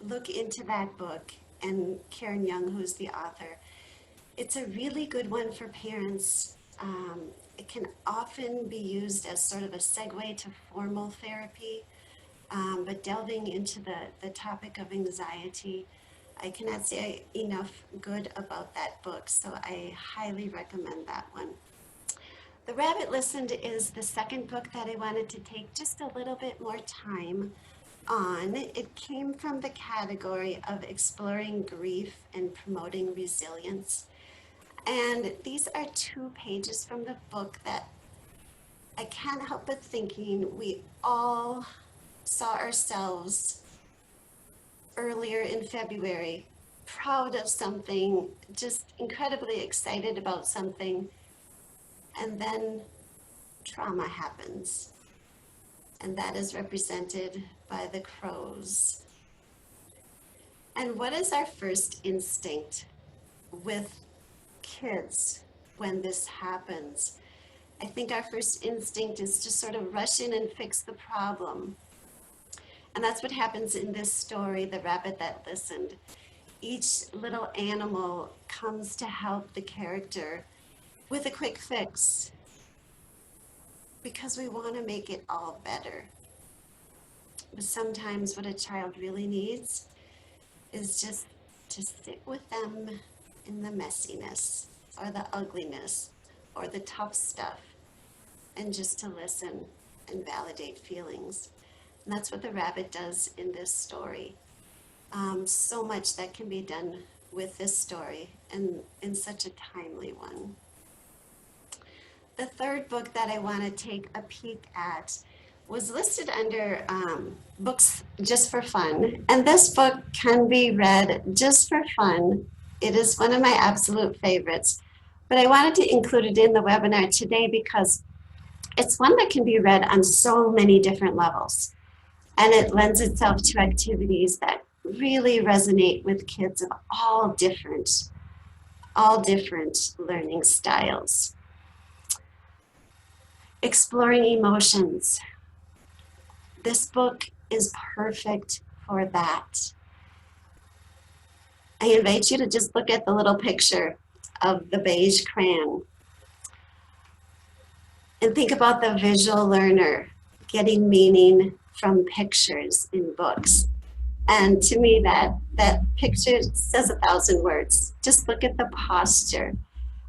look into that book, and Karen Young, who's the author. It's a really good one for parents. It can often be used as sort of a segue to formal therapy, but delving into the topic of anxiety, I cannot say enough good about that book, so I highly recommend that one. The Rabbit Listened is the second book that I wanted to take just a little bit more time on. It came from the category of exploring grief and promoting resilience. And these are 2 pages from the book that I can't help but thinking we all saw ourselves earlier in February, proud of something, just incredibly excited about something, and then trauma happens. And that is represented by the crows. And what is our first instinct with kids when this happens? I think our first instinct is to sort of rush in and fix the problem. And that's what happens in this story, The Rabbit That Listened. Each little animal comes to help the character with a quick fix because we want to make it all better. But sometimes what a child really needs is just to sit with them in the messiness or the ugliness or the tough stuff and just to listen and validate feelings. And that's what the rabbit does in this story. So much that can be done with this story and in such a timely one. The third book that I want to take a peek at was listed under books just for fun. And this book can be read just for fun. It is one of my absolute favorites. But I wanted to include it in the webinar today because it's one that can be read on so many different levels. And it lends itself to activities that really resonate with kids of all different learning styles. Exploring emotions. This book is perfect for that. I invite you to just look at the little picture of the beige crayon and think about the visual learner getting meaning from pictures in books. And to me, that picture says 1,000 words. Just look at the posture.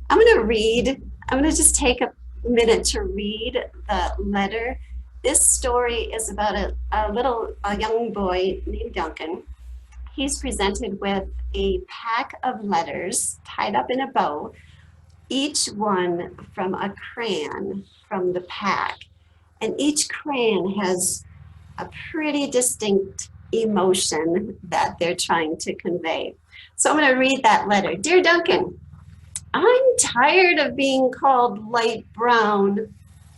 I'm going to just take a minute to read the letter. This story is about a young boy named Duncan. He's presented with a pack of letters tied up in a bow, each one from a crayon from the pack. And each crayon has a pretty distinct emotion that they're trying to convey. So I'm going to read that letter. Dear Duncan, I'm tired of being called light brown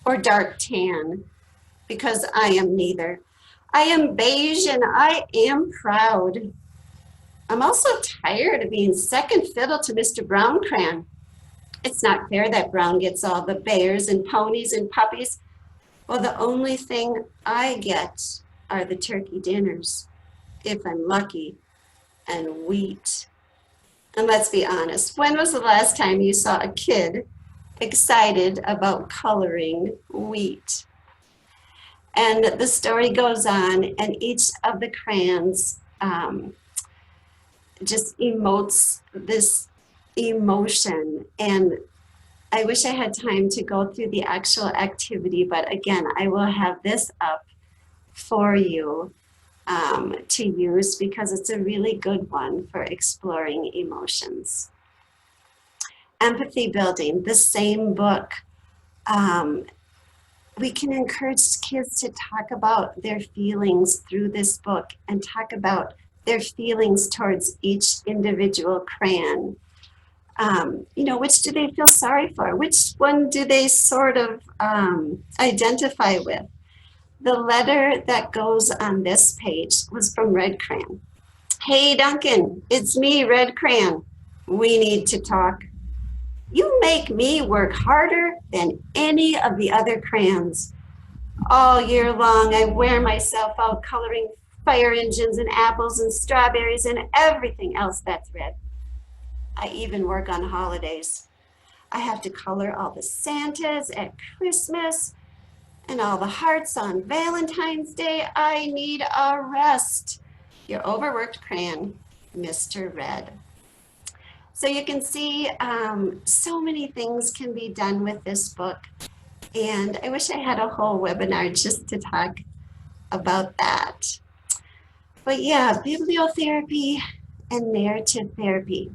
or dark tan because I am neither. I am beige and I am proud. I'm also tired of being second fiddle to Mr. Brown Crayon. It's not fair that Brown gets all the bears and ponies and puppies, while the only thing I get are the turkey dinners, if I'm lucky, and wheat. And let's be honest, when was the last time you saw a kid excited about coloring wheat? And the story goes on, and each of the crayons just emotes this emotion. And I wish I had time to go through the actual activity, but again, I will have this up for you to use because it's a really good one for exploring emotions. Empathy building, the same book. We can encourage kids to talk about their feelings through this book and talk about their feelings towards each individual crayon. Which do they feel sorry for? Which one do they sort of identify with? The letter that goes on this page was from Red Crayon. Hey, Duncan, it's me, Red Crayon. We need to talk. You make me work harder than any of the other crayons. All year long, I wear myself out coloring fire engines and apples and strawberries and everything else that's red. I even work on holidays. I have to color all the Santas at Christmas and all the hearts on Valentine's Day. I need a rest. You're overworked, Crayon. Mr. Red. So you can see so many things can be done with this book. And I wish I had a whole webinar just to talk about that. But yeah, bibliotherapy and narrative therapy,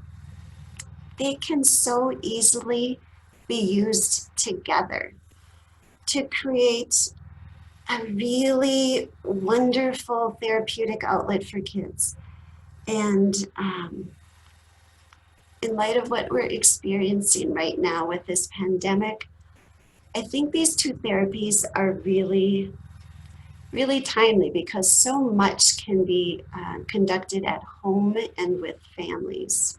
they can so easily be used together to create a really wonderful therapeutic outlet for kids. And in light of what we're experiencing right now with this pandemic, I think these two therapies are really, really timely because so much can be conducted at home and with families.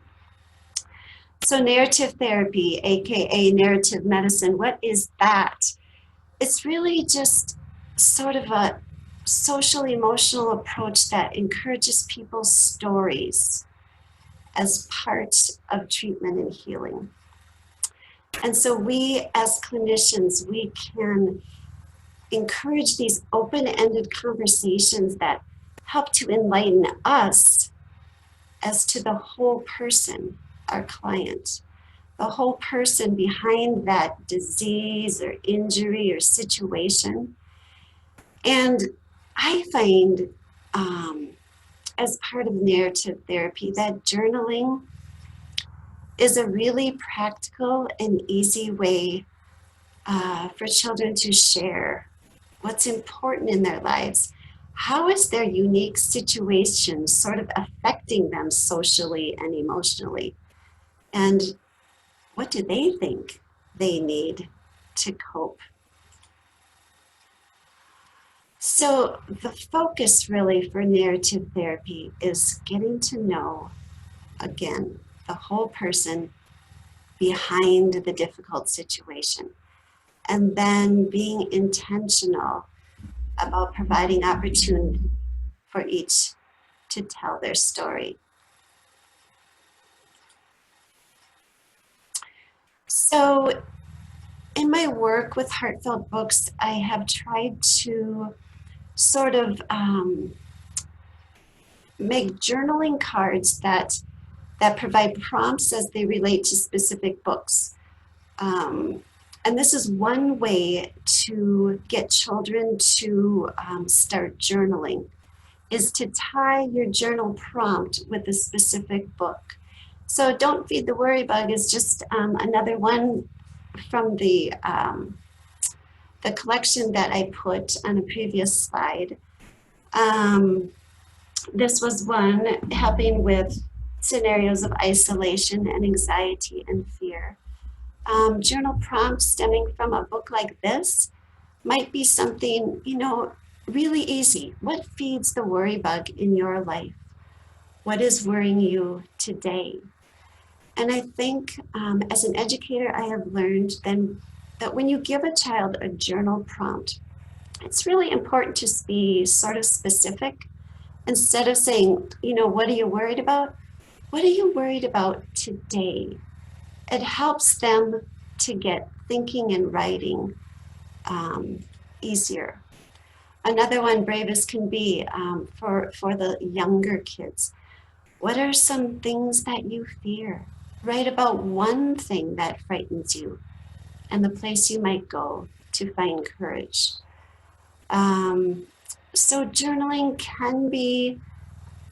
So narrative therapy, AKA narrative medicine, what is that? It's really just sort of a social emotional approach that encourages people's stories as part of treatment and healing. And so we as clinicians, we can encourage these open-ended conversations that help to enlighten us as to the whole person, our client, the whole person behind that disease or injury or situation. And I find as part of narrative therapy that journaling is a really practical and easy way for children to share what's important in their lives. How is their unique situation sort of affecting them socially and emotionally? And what do they think they need to cope? So the focus really for narrative therapy is getting to know, again, the whole person behind the difficult situation, and then being intentional about providing opportunity for each to tell their story. So in my work with Heartfelt Books, I have tried to sort of make journaling cards that provide prompts as they relate to specific books. And this is one way to get children to start journaling, is to tie your journal prompt with a specific book. So Don't Feed the Worry Bug is just another one from the collection that I put on a previous slide. This was one helping with scenarios of isolation and anxiety and fear. Journal prompts stemming from a book like this might be something, really easy. What feeds the worry bug in your life? What is worrying you today? And I think as an educator, I have learned then that when you give a child a journal prompt, it's really important to be sort of specific. Instead of saying, what are you worried about? What are you worried about today? It helps them to get thinking and writing easier. Another one, brave as can be, for the younger kids. What are some things that you fear? Write about one thing that frightens you and the place you might go to find courage. So journaling can be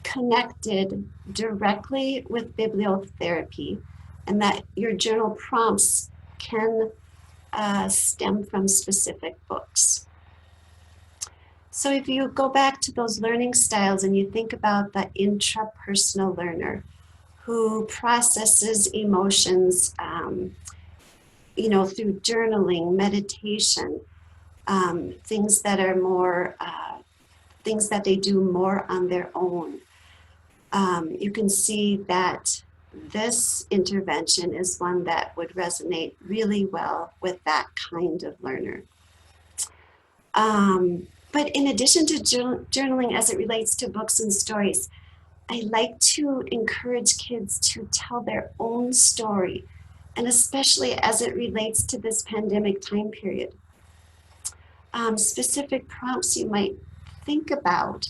connected directly with bibliotherapy, and that your journal prompts can stem from specific books. So if you go back to those learning styles and you think about the intrapersonal learner who processes emotions, through journaling, meditation, things that are more, things that they do more on their own, you can see that this intervention is one that would resonate really well with that kind of learner. But in addition to journaling as it relates to books and stories, I like to encourage kids to tell their own story, and especially as it relates to this pandemic time period. Specific prompts you might think about.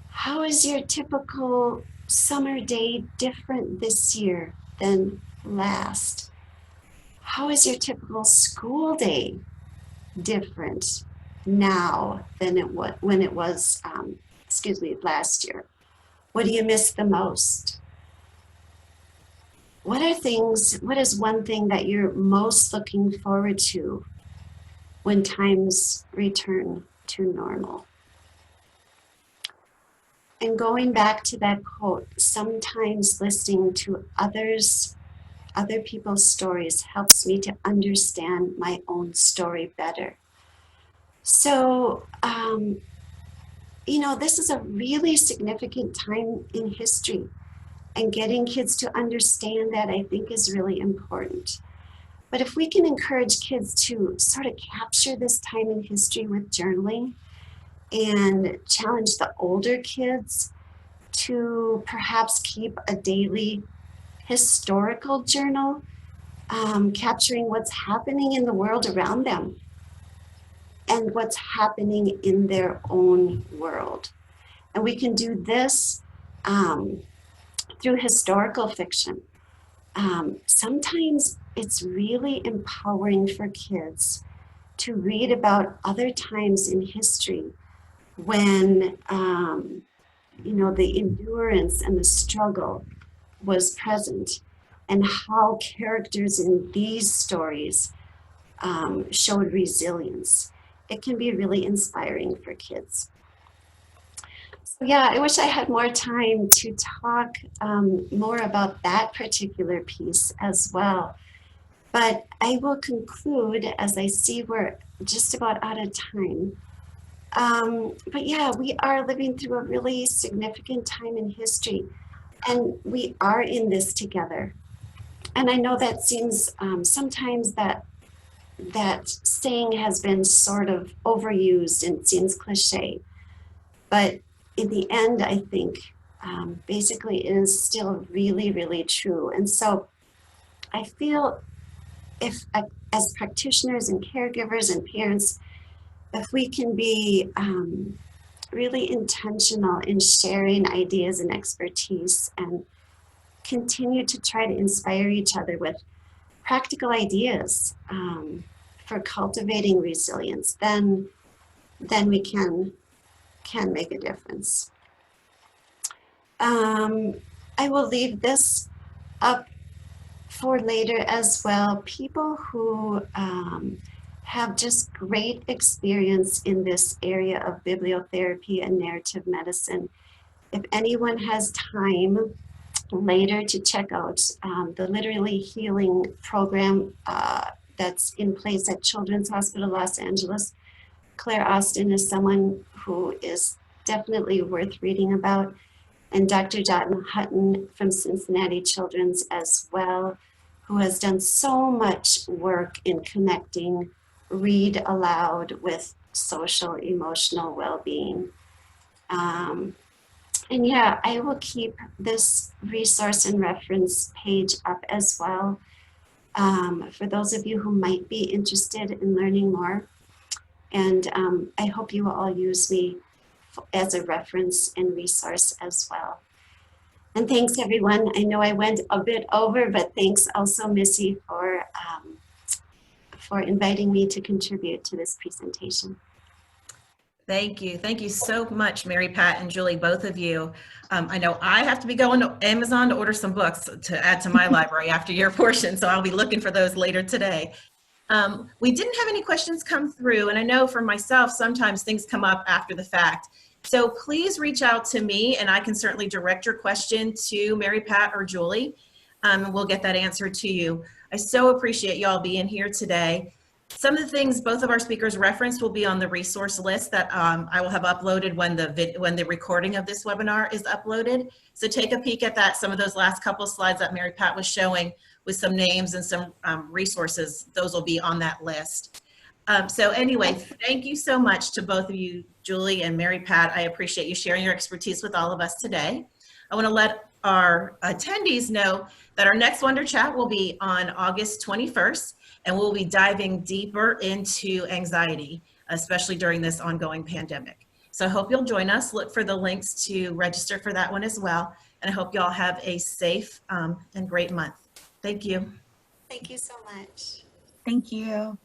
How is your typical summer day different this year than last? How is your typical school day different now than when it was, last year? What do you miss the most? What is one thing that you're most looking forward to when times return to normal? And going back to that quote, sometimes listening to other people's stories helps me to understand my own story better. So, this is a really significant time in history, and getting kids to understand that, I think, is really important. But if we can encourage kids to sort of capture this time in history with journaling, and challenge the older kids to perhaps keep a daily historical journal, capturing what's happening in the world around them and what's happening in their own world. And we can do this through historical fiction. Sometimes it's really empowering for kids to read about other times in history when the endurance and the struggle was present, and how characters in these stories showed resilience. It can be really inspiring for kids. So yeah, I wish I had more time to talk more about that particular piece as well. But I will conclude, as I see we're just about out of time. But yeah, we are living through a really significant time in history, and we are in this together. And I know that seems sometimes that saying has been sort of overused and seems cliche, but in the end, I think basically it is still really, really true. And so I feel if as practitioners and caregivers and parents, if we can be really intentional in sharing ideas and expertise, and continue to try to inspire each other with practical ideas for cultivating resilience, then we can make a difference. I will leave this up for later as well. People who have just great experience in this area of bibliotherapy and narrative medicine. If anyone has time later to check out the Literally Healing program that's in place at Children's Hospital Los Angeles, Claire Austin is someone who is definitely worth reading about, and Dr. Jotten Hutton from Cincinnati Children's as well, who has done so much work in connecting read aloud with social emotional well-being. And yeah, I will keep this resource and reference page up as well for those of you who might be interested in learning more. And I hope you will all use me as a reference and resource as well. And thanks everyone. I know I went a bit over, but thanks also Missy for inviting me to contribute to this presentation. Thank you. Thank you so much, Mary Pat and Julie, both of you. I know I have to be going to Amazon to order some books to add to my library after your portion, so I'll be looking for those later today. We didn't have any questions come through, and I know for myself, sometimes things come up after the fact. So please reach out to me, and I can certainly direct your question to Mary Pat or Julie, and we'll get that answer to you. I so appreciate you all being here today. Some of the things both of our speakers referenced will be on the resource list that I will have uploaded when the recording of this webinar is uploaded. So take a peek at that. Some of those last couple of slides that Mary Pat was showing with some names and some resources, those will be on that list. So anyway, thank you so much to both of you, Julie and Mary Pat. I appreciate you sharing your expertise with all of us today. I want to let our attendees know that our next WonderChat will be on August 21st, and we'll be diving deeper into anxiety, especially during this ongoing pandemic. So I hope you'll join us. Look for the links to register for that one as well. And I hope y'all have a safe and great month. Thank you. Thank you so much. Thank you.